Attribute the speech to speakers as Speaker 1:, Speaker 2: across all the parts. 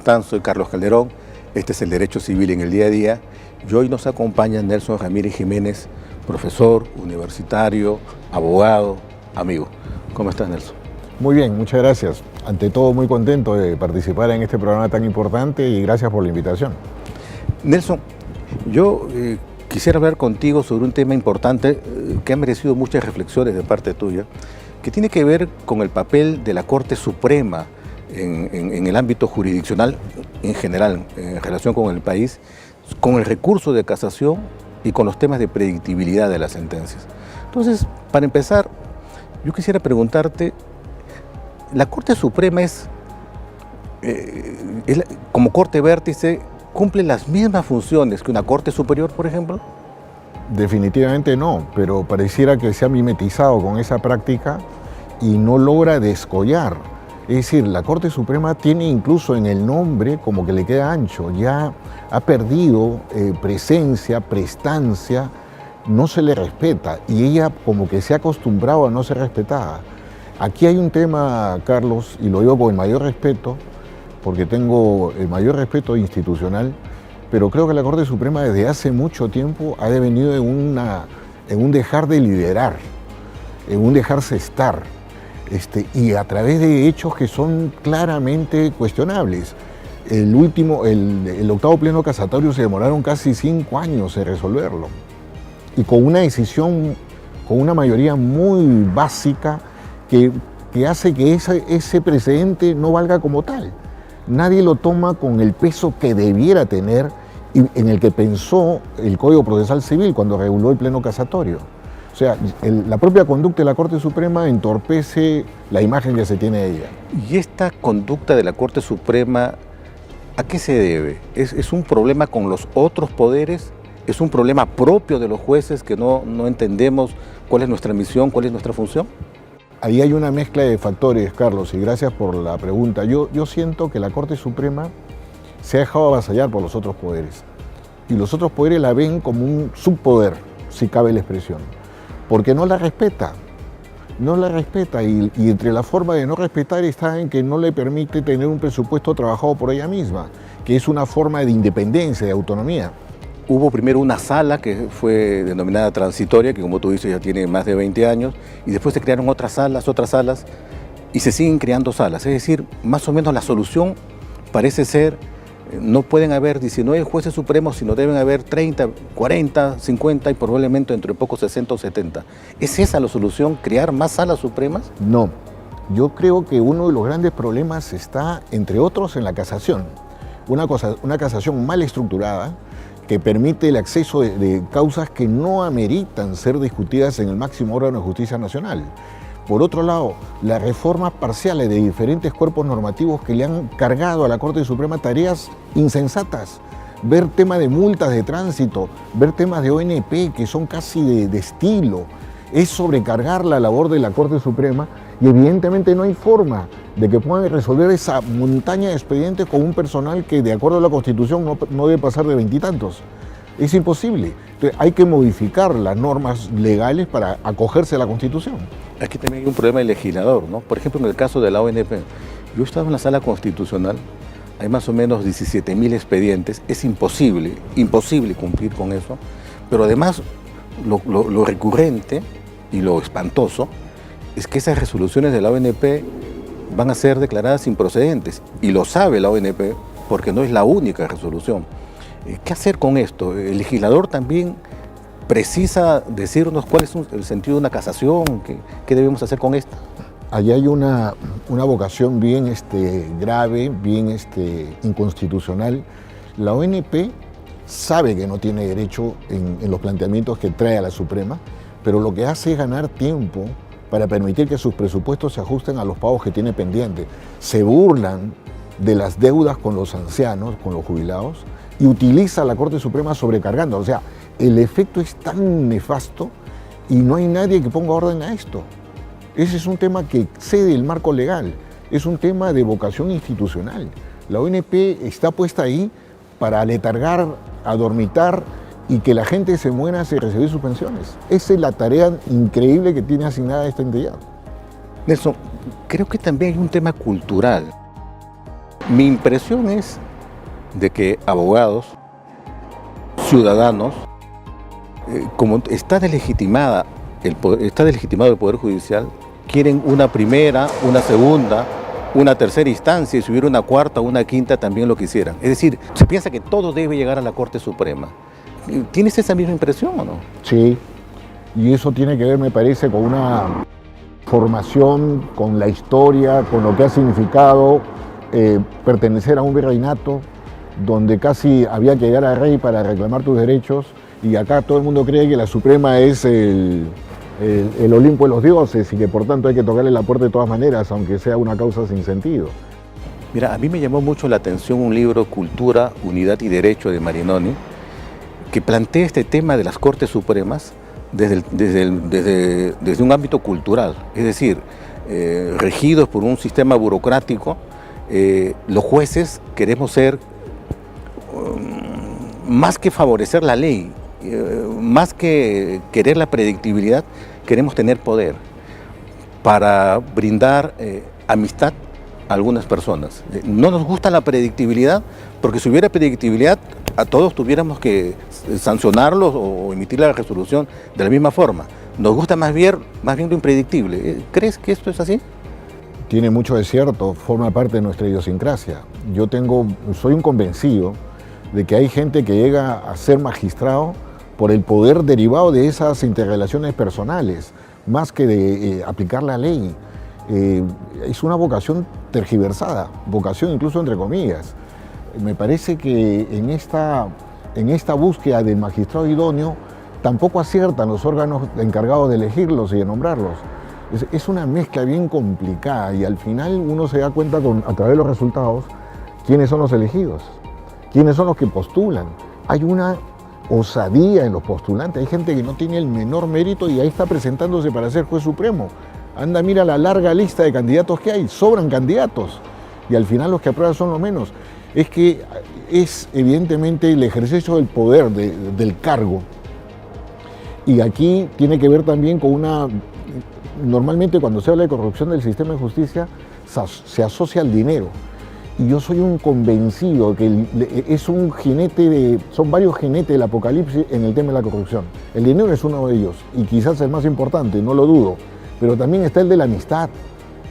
Speaker 1: están? Soy Carlos Calderón, este es el Derecho Civil en el Día a Día y hoy nos acompaña Nelson Ramírez Jiménez, profesor, universitario, abogado, amigo. ¿Cómo estás, Nelson?
Speaker 2: Muy bien, muchas gracias. Ante todo, muy contento de participar en este programa tan importante y gracias por la invitación.
Speaker 1: Nelson, yo quisiera hablar contigo sobre un tema importante que ha merecido muchas reflexiones de parte tuya, que tiene que ver con el papel de la Corte Suprema en el ámbito jurisdiccional en general, en relación con el país, con el recurso de casación y con los temas de predictibilidad de las sentencias. Entonces, para empezar, yo quisiera preguntarte, ¿la Corte Suprema como Corte Vértice, cumple las mismas funciones que una Corte Superior, por ejemplo?
Speaker 2: Definitivamente no, pero pareciera que se ha mimetizado con esa práctica y no logra descollar. Es decir, la Corte Suprema tiene incluso en el nombre como que le queda ancho, ya ha perdido presencia, prestancia, no se le respeta y ella como que se ha acostumbrado a no ser respetada. Aquí hay un tema, Carlos, y lo digo con el mayor respeto, porque tengo el mayor respeto institucional, pero creo que la Corte Suprema desde hace mucho tiempo ha devenido en un dejar de liderar, en un dejarse estar, y a través de hechos que son claramente cuestionables. El octavo pleno casatorio se demoraron casi 5 años en resolverlo, y con una decisión, con una mayoría muy básica que hace que ese precedente no valga como tal. Nadie lo toma con el peso que debiera tener y en el que pensó el Código Procesal Civil cuando reguló el pleno casatorio. O sea, la propia conducta de la Corte Suprema entorpece la imagen que se tiene de ella.
Speaker 1: ¿Y esta conducta de la Corte Suprema a qué se debe? ¿Es un problema con los otros poderes? ¿Es un problema propio de los jueces que no entendemos cuál es nuestra misión, cuál es nuestra función?
Speaker 2: Ahí hay una mezcla de factores, Carlos, y gracias por la pregunta. Yo siento que la Corte Suprema se ha dejado avasallar por los otros poderes. Y los otros poderes la ven como un subpoder, si cabe la expresión. Porque no la respeta. No la respeta. Y entre la forma de no respetar está en que no le permite tener un presupuesto trabajado por ella misma, que es una forma de independencia, de autonomía.
Speaker 1: Hubo primero una sala que fue denominada transitoria, que como tú dices ya tiene más de 20 años, y después se crearon otras salas, y se siguen creando salas. Es decir, más o menos la solución parece ser, no pueden haber 19 jueces supremos, sino deben haber 30, 40, 50 y probablemente entre poco 60 o 70. ¿Es esa la solución, crear más salas supremas?
Speaker 2: No, yo creo que uno de los grandes problemas está, entre otros, en la casación. Una casación mal estructurada, que permite el acceso de causas que no ameritan ser discutidas en el máximo órgano de justicia nacional. Por otro lado, las reformas parciales de diferentes cuerpos normativos que le han cargado a la Corte Suprema tareas insensatas. Ver temas de multas de tránsito, ver temas de ONP que son casi de estilo, es sobrecargar la labor de la Corte Suprema y evidentemente no hay forma de que puedan resolver esa montaña de expedientes con un personal que de acuerdo a la Constitución no debe pasar de 20 y tantos. Es imposible. Entonces, hay que modificar las normas legales para acogerse a la Constitución.
Speaker 1: Aquí también hay un problema del legislador, ¿no? Por ejemplo, en el caso de la ONP, yo estaba en la sala constitucional, hay más o menos 17.000 expedientes, es imposible cumplir con eso, pero además lo recurrente y lo espantoso es que esas resoluciones de la ONP van a ser declaradas improcedentes, y lo sabe la ONP porque no es la única resolución. ¿Qué hacer con esto? ¿El legislador también precisa decirnos cuál es el sentido de una casación? ¿Qué debemos hacer con esto?
Speaker 2: Allí hay una vocación bien grave, bien inconstitucional. La ONP sabe que no tiene derecho en los planteamientos que trae a la Suprema, pero lo que hace es ganar tiempo para permitir que sus presupuestos se ajusten a los pagos que tiene pendientes. Se burlan de las deudas con los ancianos, con los jubilados, y utiliza a la Corte Suprema sobrecargando. O sea, el efecto es tan nefasto y no hay nadie que ponga orden a esto. Ese es un tema que excede el marco legal, es un tema de vocación institucional. La ONP está puesta ahí para aletargar, adormitar y que la gente se muera sin recibir sus pensiones. Esa es la tarea increíble que tiene asignada esta entidad.
Speaker 1: Nelson, creo que también hay un tema cultural. Mi impresión es de que abogados, ciudadanos, como está deslegitimado el Poder Judicial, quieren una primera, una segunda, una tercera instancia, y si hubiera una cuarta o una quinta también lo quisieran. Es decir, se piensa que todo debe llegar a la Corte Suprema. ¿Tienes esa misma impresión o no?
Speaker 2: Sí, y eso tiene que ver, me parece, con una formación, con la historia, con lo que ha significado pertenecer a un virreinato, donde casi había que llegar al rey para reclamar tus derechos, y acá todo el mundo cree que la Suprema es el Olimpo de los dioses y que por tanto hay que tocarle la puerta de todas maneras, aunque sea una causa sin sentido.
Speaker 1: Mira, a mí me llamó mucho la atención un libro, Cultura, Unidad y Derecho, de Marinoni, que plantea este tema de las Cortes Supremas desde un ámbito cultural, es decir, regidos por un sistema burocrático, los jueces queremos ser, más que favorecer la ley, más que querer la predictibilidad, queremos tener poder para brindar amistad a algunas personas. No nos gusta la predictibilidad, porque si hubiera predictibilidad, a todos tuviéramos que sancionarlos o emitir la resolución de la misma forma. Nos gusta más bien lo impredictible. ¿Crees que esto es así?
Speaker 2: Tiene mucho de cierto, forma parte de nuestra idiosincrasia. Soy un convencido de que hay gente que llega a ser magistrado por el poder derivado de esas interrelaciones personales, más que de aplicar la ley. Es una vocación tergiversada, vocación incluso entre comillas. Me parece que en esta búsqueda del magistrado idóneo tampoco aciertan los órganos encargados de elegirlos y de nombrarlos. Es una mezcla bien complicada y al final uno se da cuenta a través de los resultados quiénes son los elegidos, quiénes son los que postulan. Hay una osadía en los postulantes, hay gente que no tiene el menor mérito y ahí está presentándose para ser juez supremo. Anda, mira la larga lista de candidatos que hay, sobran candidatos y al final los que aprueban son los menos. Es que es evidentemente el ejercicio del poder, del cargo. Y aquí tiene que ver también con normalmente cuando se habla de corrupción del sistema de justicia se asocia al dinero. Y yo soy un convencido que son varios jinetes del apocalipsis en el tema de la corrupción. El dinero es uno de ellos y quizás el más importante, no lo dudo. Pero también está el de la amistad,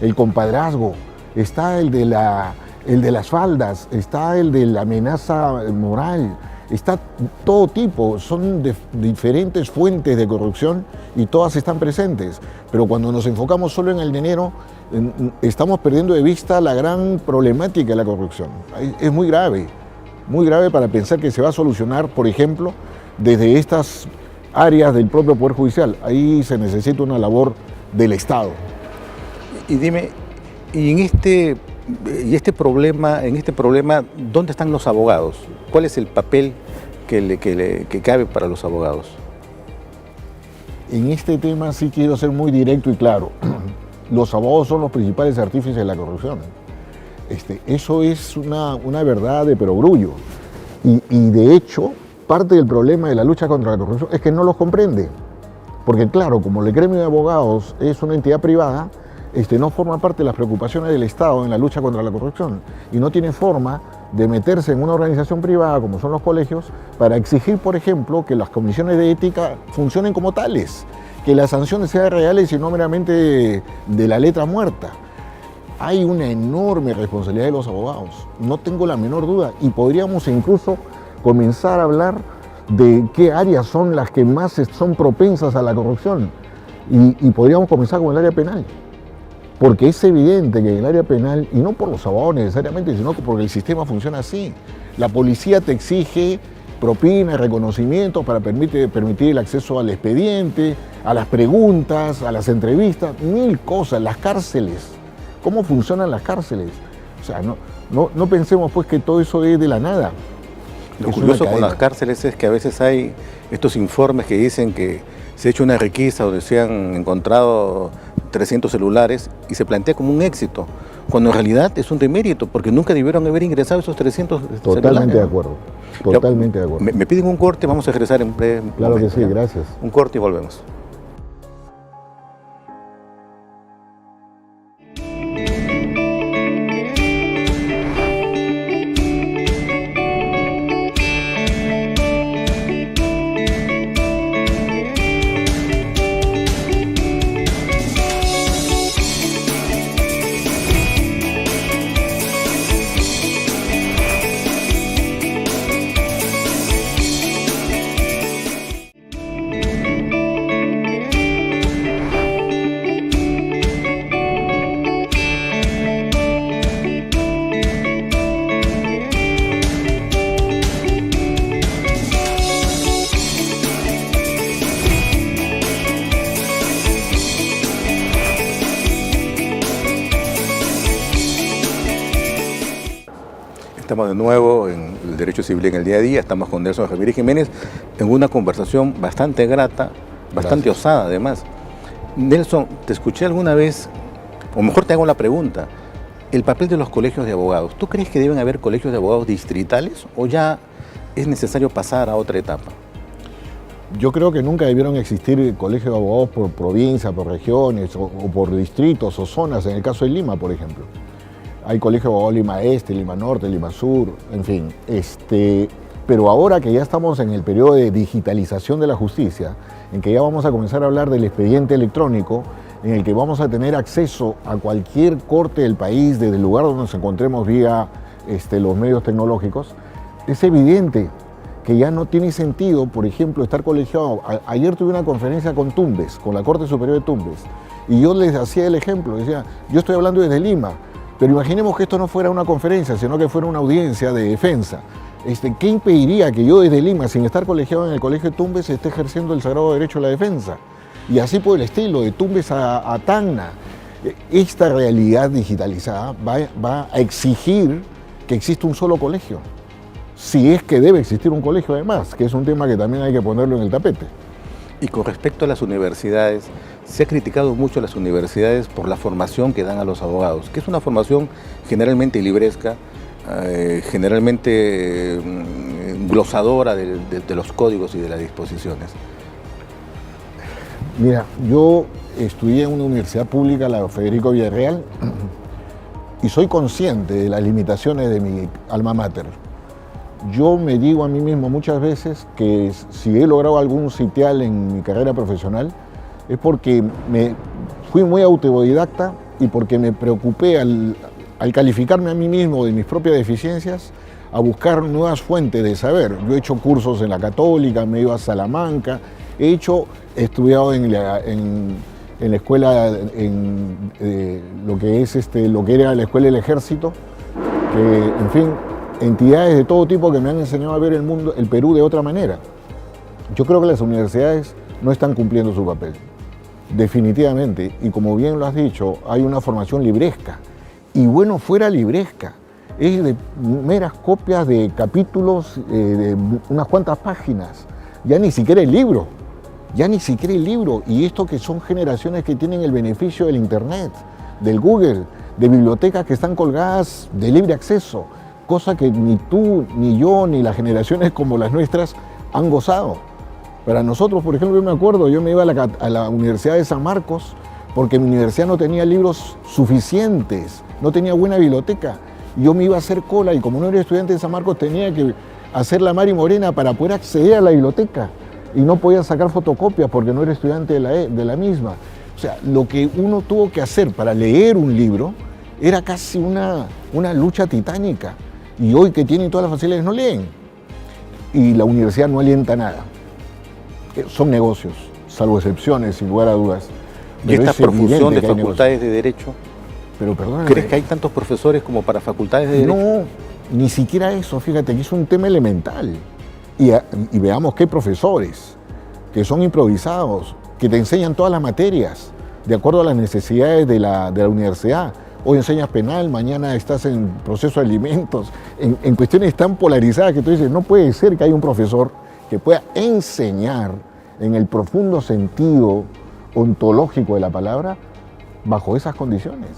Speaker 2: el compadrazgo, está el de las faldas, está el de la amenaza moral, está todo tipo, son diferentes fuentes de corrupción y todas están presentes. Pero cuando nos enfocamos solo en el dinero, estamos perdiendo de vista la gran problemática de la corrupción. Es muy grave para pensar que se va a solucionar, por ejemplo, desde estas áreas del propio Poder Judicial. Ahí se necesita una labor del Estado.
Speaker 1: Y dime, en este problema, ¿dónde están los abogados? ¿Cuál es el papel que cabe para los abogados?
Speaker 2: En este tema sí quiero ser muy directo y claro. Los abogados son los principales artífices de la corrupción. Eso es una verdad de perogrullo. Y de hecho, parte del problema de la lucha contra la corrupción es que no los comprende. Porque claro, como el gremio de abogados es una entidad privada, no forma parte de las preocupaciones del Estado en la lucha contra la corrupción y no tiene forma de meterse en una organización privada como son los colegios para exigir, por ejemplo, que las comisiones de ética funcionen como tales, que las sanciones sean reales y no meramente de la letra muerta. Hay una enorme responsabilidad de los abogados, no tengo la menor duda, y podríamos incluso comenzar a hablar de qué áreas son las que más son propensas a la corrupción y podríamos comenzar con el área penal. Porque es evidente que en el área penal, y no por los abogados necesariamente, sino porque el sistema funciona así, la policía te exige propina, reconocimiento para permitir el acceso al expediente, a las preguntas, a las entrevistas, mil cosas, las cárceles, cómo funcionan las cárceles. O sea, no pensemos pues que todo eso es de la nada.
Speaker 1: Lo curioso con las cárceles es que a veces hay estos informes que dicen que se ha hecho una requisa donde se han encontrado 300 celulares y se plantea como un éxito, cuando en realidad es un demérito, porque nunca debieron haber ingresado esos 300 celulares.
Speaker 2: Totalmente de acuerdo, totalmente de acuerdo.
Speaker 1: Me piden un corte, vamos a regresar en breve.
Speaker 2: Claro que sí, gracias.
Speaker 1: Un corte y volvemos. Estamos de nuevo en el Derecho Civil en el Día a Día, estamos con Nelson Javier Jiménez en una conversación bastante grata, bastante osada además. Nelson, te escuché alguna vez, o mejor te hago la pregunta, el papel de los colegios de abogados. ¿Tú crees que deben haber colegios de abogados distritales o ya es necesario pasar a otra etapa?
Speaker 2: Yo creo que nunca debieron existir colegios de abogados por provincia, por regiones o por distritos o zonas, en el caso de Lima, por ejemplo. Hay colegios de abogados Lima Este, Lima Norte, Lima Sur, en fin. Pero ahora que ya estamos en el periodo de digitalización de la justicia, en que ya vamos a comenzar a hablar del expediente electrónico, en el que vamos a tener acceso a cualquier corte del país, desde el lugar donde nos encontremos vía los medios tecnológicos, es evidente que ya no tiene sentido, por ejemplo, estar colegiado. Ayer tuve una conferencia con Tumbes, con la Corte Superior de Tumbes, y yo les hacía el ejemplo, decía, yo estoy hablando desde Lima, pero imaginemos que esto no fuera una conferencia, sino que fuera una audiencia de defensa. ¿Qué impediría que yo desde Lima, sin estar colegiado en el Colegio de Tumbes, esté ejerciendo el sagrado derecho a la defensa? Y así por el estilo, de Tumbes a Tacna. Esta realidad digitalizada va a exigir que exista un solo colegio. Si es que debe existir un colegio además, que es un tema que también hay que ponerlo en el tapete.
Speaker 1: Y con respecto a las universidades, se ha criticado mucho a las universidades por la formación que dan a los abogados, que es una formación generalmente libresca, generalmente glosadora de los códigos y de las disposiciones.
Speaker 2: Mira, yo estudié en una universidad pública, la Federico Villarreal, y soy consciente de las limitaciones de mi alma mater. Yo me digo a mí mismo muchas veces que si he logrado algún sitial en mi carrera profesional es porque fui muy autodidacta y porque me preocupé al calificarme a mí mismo de mis propias deficiencias a buscar nuevas fuentes de saber. Yo he hecho cursos en la Católica, me he ido a Salamanca, he estudiado en la escuela, lo que era la escuela del Ejército, que, en fin, entidades de todo tipo que me han enseñado a ver el mundo, el Perú de otra manera. Yo creo que las universidades no están cumpliendo su papel, definitivamente, y como bien lo has dicho, hay una formación libresca, y bueno, fuera libresca, es de meras copias de capítulos de unas cuantas páginas, ya ni siquiera el libro, y esto que son generaciones que tienen el beneficio del internet, del Google, de bibliotecas que están colgadas de libre acceso, cosa que ni tú, ni yo, ni las generaciones como las nuestras han gozado. Para nosotros, por ejemplo, yo me acuerdo, yo me iba a la Universidad de San Marcos porque mi universidad no tenía libros suficientes, no tenía buena biblioteca. Yo me iba a hacer cola y como no era estudiante de San Marcos tenía que hacer la Mari Morena para poder acceder a la biblioteca y no podía sacar fotocopias porque no era estudiante de la misma. O sea, lo que uno tuvo que hacer para leer un libro era casi una lucha titánica. Y hoy que tienen todas las facilidades no leen. Y la universidad no alienta nada. Son negocios, salvo excepciones, sin lugar a dudas.
Speaker 1: ¿Y esta profusión de facultades de Derecho?
Speaker 2: Pero perdóname.
Speaker 1: ¿Crees que hay tantos profesores como para facultades de Derecho?
Speaker 2: No, ni siquiera eso. Fíjate que es un tema elemental. Y veamos que hay profesores que son improvisados, que te enseñan todas las materias de acuerdo a las necesidades de la universidad. Hoy enseñas penal, mañana estás en proceso de alimentos, en cuestiones tan polarizadas que tú dices, no puede ser que haya un profesor que pueda enseñar en el profundo sentido ontológico de la palabra bajo esas condiciones.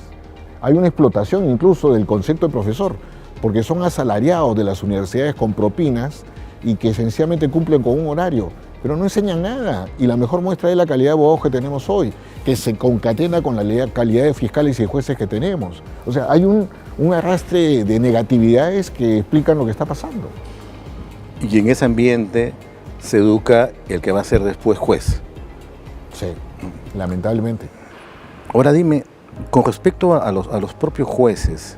Speaker 2: Hay una explotación incluso del concepto de profesor, porque son asalariados de las universidades con propinas y que esencialmente cumplen con un horario, pero no enseñan nada. Y la mejor muestra es la calidad de abogados que tenemos hoy, que se concatena con la calidad de fiscales y de jueces que tenemos. O sea, hay un arrastre de negatividades que explican lo que está pasando.
Speaker 1: Y en ese ambiente se educa el que va a ser después juez.
Speaker 2: Sí, lamentablemente.
Speaker 1: Ahora dime, con respecto a los propios jueces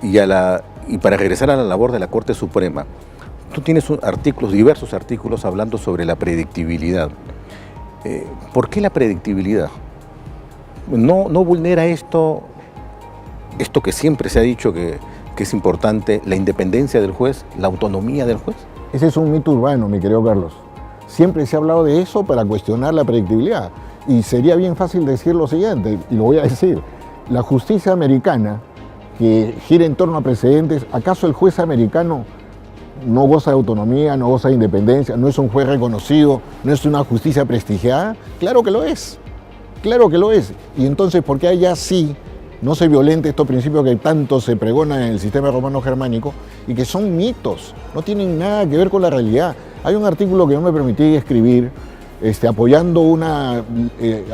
Speaker 1: y para regresar a la labor de la Corte Suprema, tú tienes diversos artículos hablando sobre la predictibilidad. ¿Por qué la predictibilidad? ¿No vulnera esto que siempre se ha dicho que es importante, la independencia del juez, la autonomía del juez?
Speaker 2: Ese es un mito urbano, mi querido Carlos. Siempre se ha hablado de eso para cuestionar la predictibilidad. Y sería bien fácil decir lo siguiente, y lo voy a decir. La justicia americana que gira en torno a precedentes. ¿Acaso el juez americano no goza de autonomía, no goza de independencia, no es un juez reconocido, no es una justicia prestigiada? Claro que lo es, claro que lo es. Y entonces, ¿por qué allá sí no se violenta estos principios que tanto se pregonan en el sistema romano-germánico y que son mitos, no tienen nada que ver con la realidad? Hay un artículo que yo me permití escribir apoyando una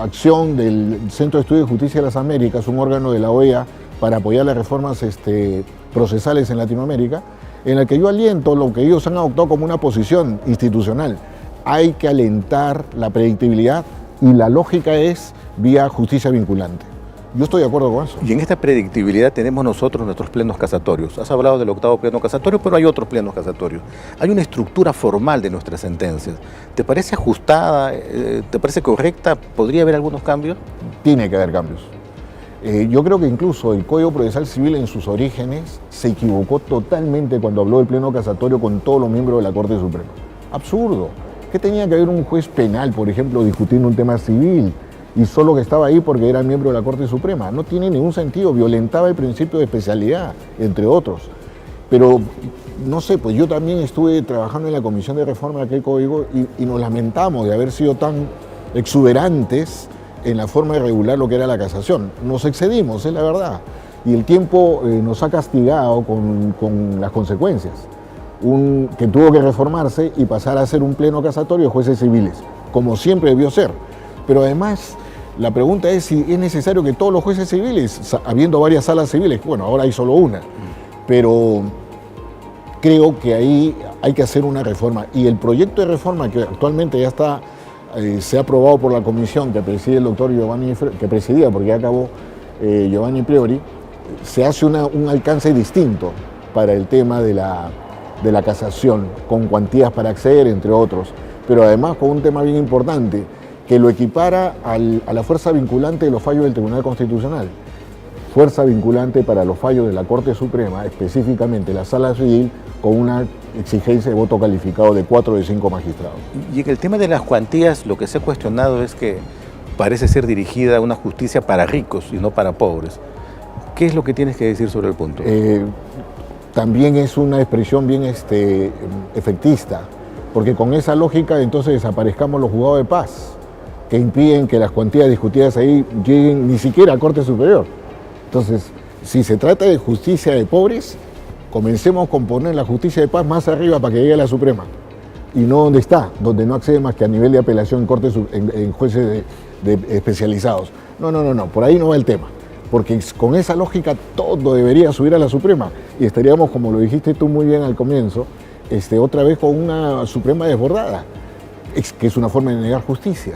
Speaker 2: acción del Centro de Estudios de Justicia de las Américas, un órgano de la OEA para apoyar las reformas procesales en Latinoamérica, en la que yo aliento lo que ellos han adoptado como una posición institucional. Hay que alentar la predictibilidad y la lógica es vía justicia vinculante. Yo estoy de acuerdo con eso.
Speaker 1: Y en esta predictibilidad tenemos nosotros nuestros plenos casatorios. Has hablado del 8º pleno casatorio, pero hay otros plenos casatorios. Hay una estructura formal de nuestras sentencias. ¿Te parece ajustada? ¿Te parece correcta? ¿Podría haber algunos cambios?
Speaker 2: Tiene que haber cambios. Yo creo que incluso el Código Procesal Civil en sus orígenes se equivocó totalmente cuando habló del pleno casatorio con todos los miembros de la Corte Suprema. Absurdo. ¿Qué tenía que haber un juez penal, por ejemplo, discutiendo un tema civil? Y solo que estaba ahí porque era miembro de la Corte Suprema. No tiene ningún sentido, violentaba el principio de especialidad, entre otros. Pero, no sé, pues yo también estuve trabajando en la Comisión de Reforma de aquel código y nos lamentamos de haber sido tan exuberantes en la forma de regular lo que era la casación. Nos excedimos, es la verdad. Y el tiempo nos ha castigado con las consecuencias. Que tuvo que reformarse y pasar a ser un pleno casatorio de jueces civiles, como siempre debió ser. Pero además, la pregunta es si es necesario que todos los jueces civiles, habiendo varias salas civiles, bueno, ahora hay solo una, pero creo que ahí hay que hacer una reforma. Y el proyecto de reforma que actualmente ya está, se ha aprobado por la comisión que preside el doctor Giovanni, que presidía porque ya acabó Giovanni Priori, se hace un alcance distinto para el tema de la casación, con cuantías para acceder, entre otros, pero además con un tema bien importante, que lo equipara a la fuerza vinculante de los fallos del Tribunal Constitucional. Fuerza vinculante para los fallos de la Corte Suprema, específicamente la Sala Civil, con una exigencia de voto calificado de 4 de 5 magistrados.
Speaker 1: Y en el tema de las cuantías, lo que se ha cuestionado es que parece ser dirigida a una justicia para ricos y no para pobres. ¿Qué es lo que tienes que decir sobre el punto?
Speaker 2: También es una expresión bien efectista, porque con esa lógica entonces desaparezcamos los juzgados de paz, que impiden que las cuantías discutidas ahí lleguen ni siquiera a Corte Superior. Entonces, si se trata de justicia de pobres, comencemos con poner la justicia de paz más arriba para que llegue a la Suprema, y no donde está, donde no accede más que a nivel de apelación en jueces especializados. No, por ahí no va el tema, porque con esa lógica todo debería subir a la Suprema, y estaríamos, como lo dijiste tú muy bien al comienzo, otra vez con una Suprema desbordada, que es una forma de negar justicia.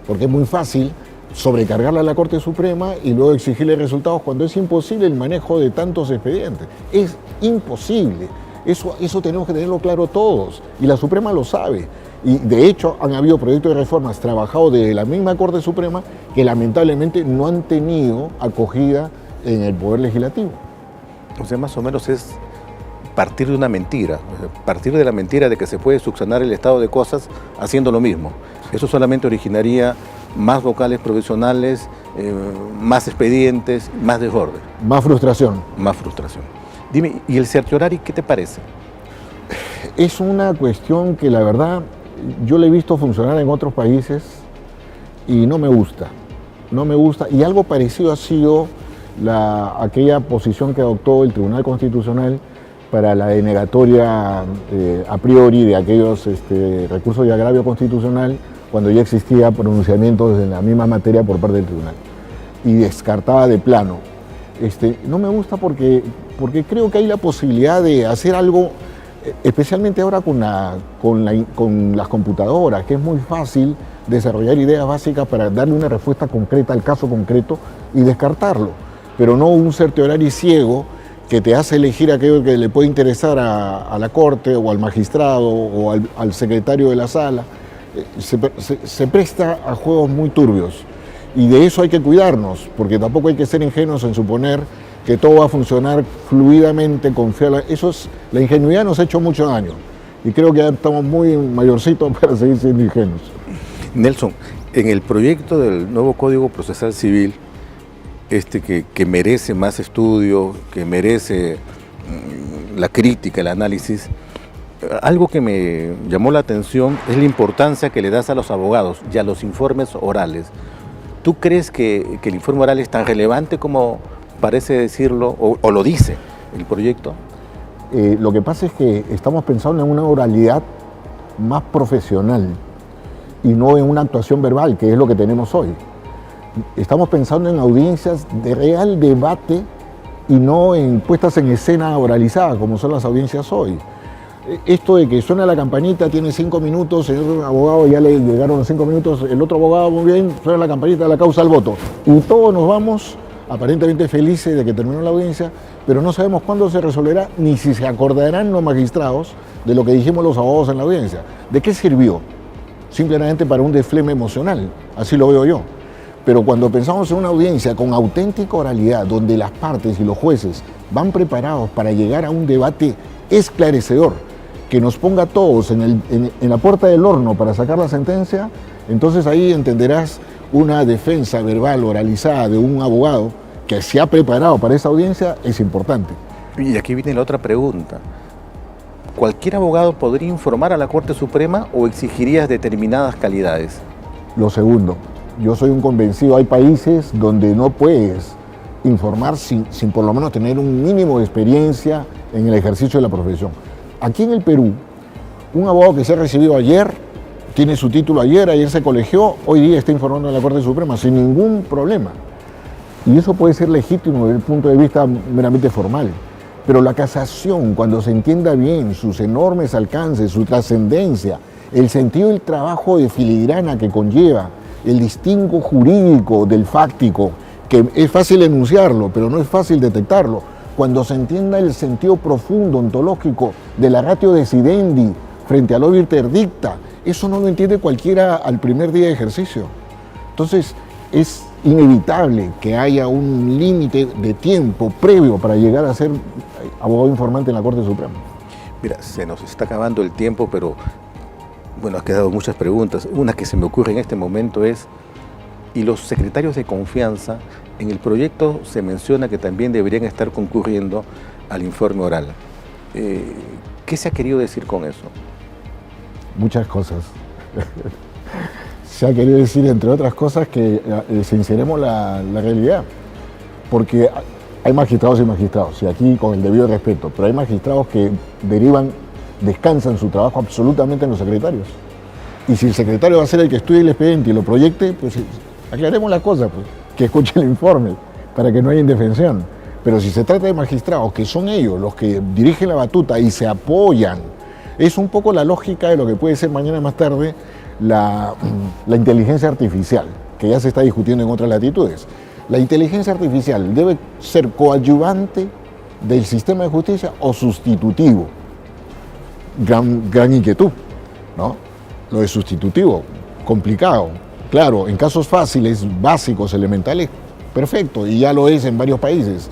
Speaker 2: Porque es muy fácil sobrecargarla a la Corte Suprema y luego exigirle resultados cuando es imposible el manejo de tantos expedientes. Es imposible. Eso tenemos que tenerlo claro todos. Y la Suprema lo sabe. Y de hecho han habido proyectos de reformas trabajados de la misma Corte Suprema que lamentablemente no han tenido acogida en el Poder Legislativo.
Speaker 1: O sea, más o menos es partir de una mentira, partir de la mentira de que se puede subsanar el estado de cosas haciendo lo mismo. Eso solamente originaría más vocales provisionales, más expedientes, más desorden.
Speaker 2: Más frustración.
Speaker 1: Más frustración. Dime, ¿y el certiorari qué te parece?
Speaker 2: Es una cuestión que la verdad yo la he visto funcionar en otros países y no me gusta. No me gusta. Y algo parecido ha sido aquella posición que adoptó el Tribunal Constitucional para la denegatoria a priori de aquellos recursos de agravio constitucional cuando ya existía pronunciamientos en la misma materia por parte del tribunal y descartaba de plano. No me gusta porque creo que hay la posibilidad de hacer algo, especialmente ahora con las computadoras, que es muy fácil desarrollar ideas básicas para darle una respuesta concreta al caso concreto y descartarlo, pero no un certiorari ciego que te hace elegir aquello que le puede interesar a la Corte o al magistrado o al secretario de la sala. Se presta a juegos muy turbios y de eso hay que cuidarnos, porque tampoco hay que ser ingenuos en suponer que todo va a funcionar fluidamente, confiar. La ingenuidad nos ha hecho mucho daño y creo que ya estamos muy mayorcitos para seguir siendo ingenuos.
Speaker 1: Nelson, en el proyecto del nuevo Código Procesal Civil que merece más estudio, que merece la crítica, el análisis. Algo que me llamó la atención es la importancia que le das a los abogados y a los informes orales. ¿Tú crees que el informe oral es tan relevante como parece decirlo o lo dice el proyecto?
Speaker 2: Lo que pasa es que estamos pensando en una oralidad más profesional y no en una actuación verbal, que es lo que tenemos hoy. Estamos pensando en audiencias de real debate y no en puestas en escena oralizadas, como son las audiencias hoy. Esto de que suena la campanita, tiene 5 minutos, el abogado ya le llegaron los 5 minutos, el otro abogado muy bien, suena la campanita, la causa al voto. Y todos nos vamos aparentemente felices de que terminó la audiencia, pero no sabemos cuándo se resolverá, ni si se acordarán los magistrados de lo que dijimos los abogados en la audiencia. ¿De qué sirvió? Simplemente para un desfleme emocional, así lo veo yo. Pero cuando pensamos en una audiencia con auténtica oralidad, donde las partes y los jueces van preparados para llegar a un debate esclarecedor, que nos ponga a todos en la puerta del horno para sacar la sentencia, entonces ahí entenderás una defensa verbal oralizada de un abogado que se ha preparado para esa audiencia es importante.
Speaker 1: Y aquí viene la otra pregunta. ¿Cualquier abogado podría informar a la Corte Suprema o exigirías determinadas calidades?
Speaker 2: Lo segundo, yo soy un convencido, hay países donde no puedes informar sin por lo menos tener un mínimo de experiencia en el ejercicio de la profesión. Aquí en el Perú, un abogado que se ha recibido ayer, tiene su título ayer se colegió, hoy día está informando a la Corte Suprema sin ningún problema. Y eso puede ser legítimo desde el punto de vista meramente formal. Pero la casación, cuando se entienda bien sus enormes alcances, su trascendencia, el sentido del trabajo de filigrana que conlleva, el distingo jurídico del fáctico, que es fácil enunciarlo, pero no es fácil detectarlo, cuando se entienda el sentido profundo, ontológico, de la ratio decidendi frente al obiter dicta, eso no lo entiende cualquiera al primer día de ejercicio. Entonces, es inevitable que haya un límite de tiempo previo para llegar a ser abogado informante en la Corte Suprema.
Speaker 1: Mira, se nos está acabando el tiempo, pero bueno, ha quedado muchas preguntas. Una que se me ocurre en este momento es, ¿y los secretarios de confianza? En el proyecto se menciona que también deberían estar concurriendo al informe oral. ¿Qué se ha querido decir con eso?
Speaker 2: Muchas cosas. Se ha querido decir, entre otras cosas, que sinceremos la realidad. Porque hay magistrados y magistrados, y aquí con el debido respeto, pero hay magistrados que descansan su trabajo absolutamente en los secretarios. Y si el secretario va a ser el que estudie el expediente y lo proyecte, pues aclaremos la cosa, pues, que escuche el informe, para que no haya indefensión. Pero si se trata de magistrados, que son ellos los que dirigen la batuta y se apoyan, es un poco la lógica de lo que puede ser mañana más tarde la inteligencia artificial, que ya se está discutiendo en otras latitudes. La inteligencia artificial debe ser coadyuvante del sistema de justicia o sustitutivo. Gran inquietud, ¿no? Lo de sustitutivo, complicado. Claro, en casos fáciles, básicos, elementales, perfecto, y ya lo es en varios países.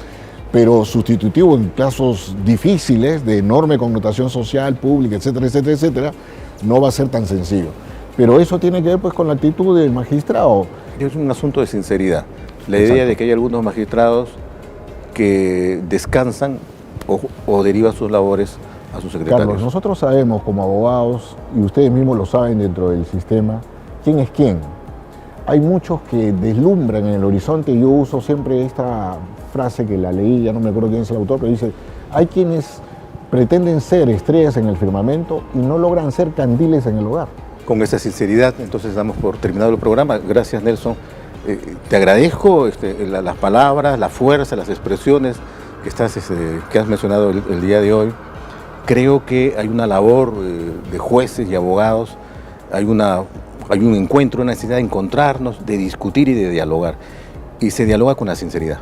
Speaker 2: Pero sustitutivo en casos difíciles, de enorme connotación social, pública, etcétera, etcétera, etcétera, no va a ser tan sencillo. Pero eso tiene que ver pues con la actitud del magistrado.
Speaker 1: Es un asunto de sinceridad. La
Speaker 2: Exacto.
Speaker 1: idea de que hay algunos magistrados que descansan o derivan sus labores a sus secretarios.
Speaker 2: Carlos, nosotros sabemos como abogados, y ustedes mismos lo saben dentro del sistema, quién es quién. Hay muchos que deslumbran en el horizonte, y yo uso siempre esta frase que la leí, ya no me acuerdo quién es el autor, pero dice, hay quienes pretenden ser estrellas en el firmamento y no logran ser candiles en el hogar.
Speaker 1: Con esa sinceridad, entonces damos por terminado el programa. Gracias, Nelson. Te agradezco las palabras, la fuerza, las expresiones que has mencionado el día de hoy. Creo que hay una labor de jueces y abogados, hay un encuentro, una necesidad de encontrarnos, de discutir y de dialogar. Y se dialoga con la sinceridad.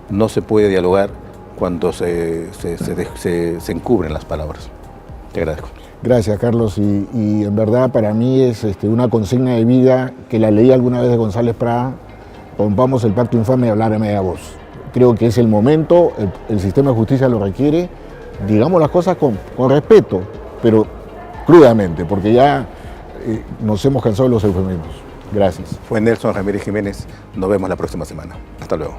Speaker 1: No se puede dialogar cuando se encubren las palabras. Te agradezco.
Speaker 2: Gracias, Carlos, y en verdad para mí es una consigna de vida que la leí alguna vez de González Prada: rompamos el pacto infame y hablar a media voz. Creo que es el momento, el sistema de justicia lo requiere, digamos las cosas con respeto, pero crudamente, porque ya nos hemos cansado de los eufemismos. Gracias.
Speaker 1: Fue Nelson Ramírez Jiménez. Nos vemos la próxima semana. Hasta luego.